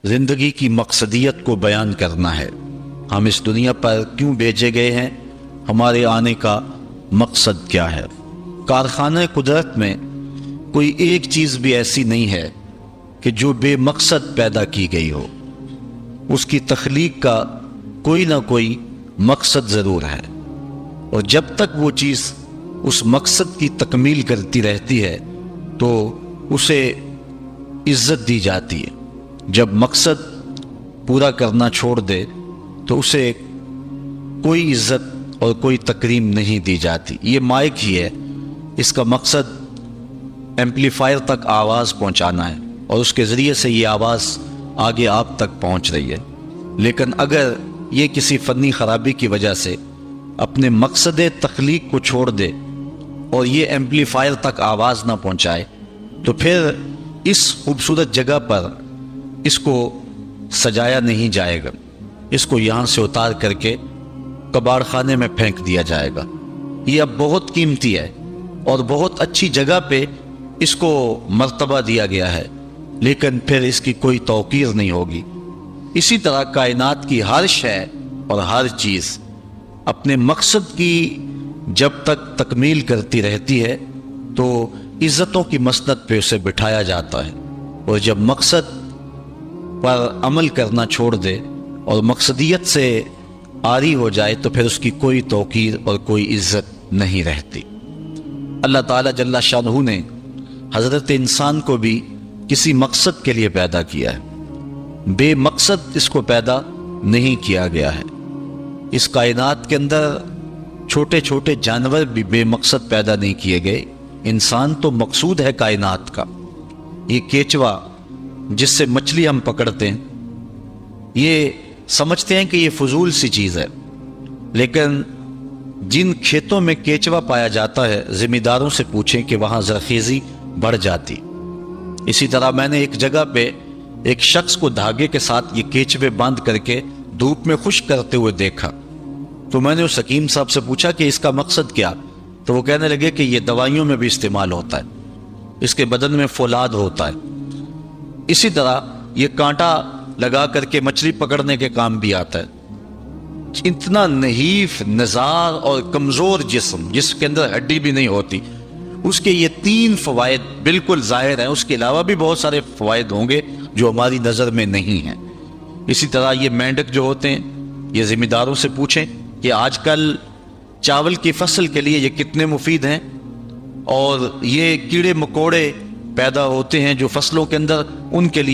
زندگی کی مقصدیت کو بیان کرنا ہے۔ ہم اس دنیا پر کیوں بھیجے گئے ہیں، ہمارے آنے کا مقصد کیا ہے۔ کارخانہ قدرت میں کوئی ایک چیز بھی ایسی نہیں ہے کہ جو بے مقصد پیدا کی گئی ہو۔ اس کی تخلیق کا کوئی نہ کوئی مقصد ضرور ہے، اور جب تک وہ چیز اس مقصد کی تکمیل کرتی رہتی ہے تو اسے عزت دی جاتی ہے۔ جب مقصد پورا کرنا چھوڑ دے تو اسے کوئی عزت اور کوئی تکریم نہیں دی جاتی۔ یہ مائک ہی ہے، اس کا مقصد ایمپلیفائر تک آواز پہنچانا ہے، اور اس کے ذریعے سے یہ آواز آگے آپ تک پہنچ رہی ہے۔ لیکن اگر یہ کسی فنی خرابی کی وجہ سے اپنے مقصد تخلیق کو چھوڑ دے اور یہ ایمپلیفائر تک آواز نہ پہنچائے تو پھر اس خوبصورت جگہ پر اس کو سجایا نہیں جائے گا، اس کو یہاں سے اتار کر کے کباڑ خانے میں پھینک دیا جائے گا۔ یہ اب بہت قیمتی ہے اور بہت اچھی جگہ پہ اس کو مرتبہ دیا گیا ہے، لیکن پھر اس کی کوئی توقیر نہیں ہوگی۔ اسی طرح کائنات کی ہر شے اور ہر چیز اپنے مقصد کی جب تک تکمیل کرتی رہتی ہے تو عزتوں کی مسند پہ اسے بٹھایا جاتا ہے، اور جب مقصد پر عمل کرنا چھوڑ دے اور مقصدیت سے عاری ہو جائے تو پھر اس کی کوئی توقیر اور کوئی عزت نہیں رہتی۔ اللہ تعالیٰ جل شانہ نے حضرت انسان کو بھی کسی مقصد کے لیے پیدا کیا ہے، بے مقصد اس کو پیدا نہیں کیا گیا ہے۔ اس کائنات کے اندر چھوٹے چھوٹے جانور بھی بے مقصد پیدا نہیں کیے گئے، انسان تو مقصود ہے کائنات کا۔ یہ کیچوا جس سے مچھلی ہم پکڑتے ہیں، یہ سمجھتے ہیں کہ یہ فضول سی چیز ہے، لیکن جن کھیتوں میں کیچوا پایا جاتا ہے ذمہ داروں سے پوچھیں کہ وہاں زرخیزی بڑھ جاتی۔ اسی طرح میں نے ایک جگہ پہ ایک شخص کو دھاگے کے ساتھ یہ کیچوے باندھ کر کے دھوپ میں خشک کرتے ہوئے دیکھا، تو میں نے اس حکیم صاحب سے پوچھا کہ اس کا مقصد کیا، تو وہ کہنے لگے کہ یہ دوائیوں میں بھی استعمال ہوتا ہے، اس کے بدن میں فولاد ہوتا ہے۔ اسی طرح یہ کانٹا لگا کر کے مچھلی پکڑنے کے کام بھی آتا ہے۔ اتنا نحیف نزار اور کمزور جسم جس کے اندر ہڈی بھی نہیں ہوتی، اس کے یہ 3 فوائد بالکل ظاہر ہیں، اس کے علاوہ بھی بہت سارے فوائد ہوں گے جو ہماری نظر میں نہیں ہیں۔ اسی طرح یہ مینڈک جو ہوتے ہیں، یہ ذمہ داروں سے پوچھیں کہ آج کل چاول کی فصل کے لیے یہ کتنے مفید ہیں، اور یہ کیڑے مکوڑے پیدا ہوتے ہیں جو فصلوں کے اندر، ان کے لیے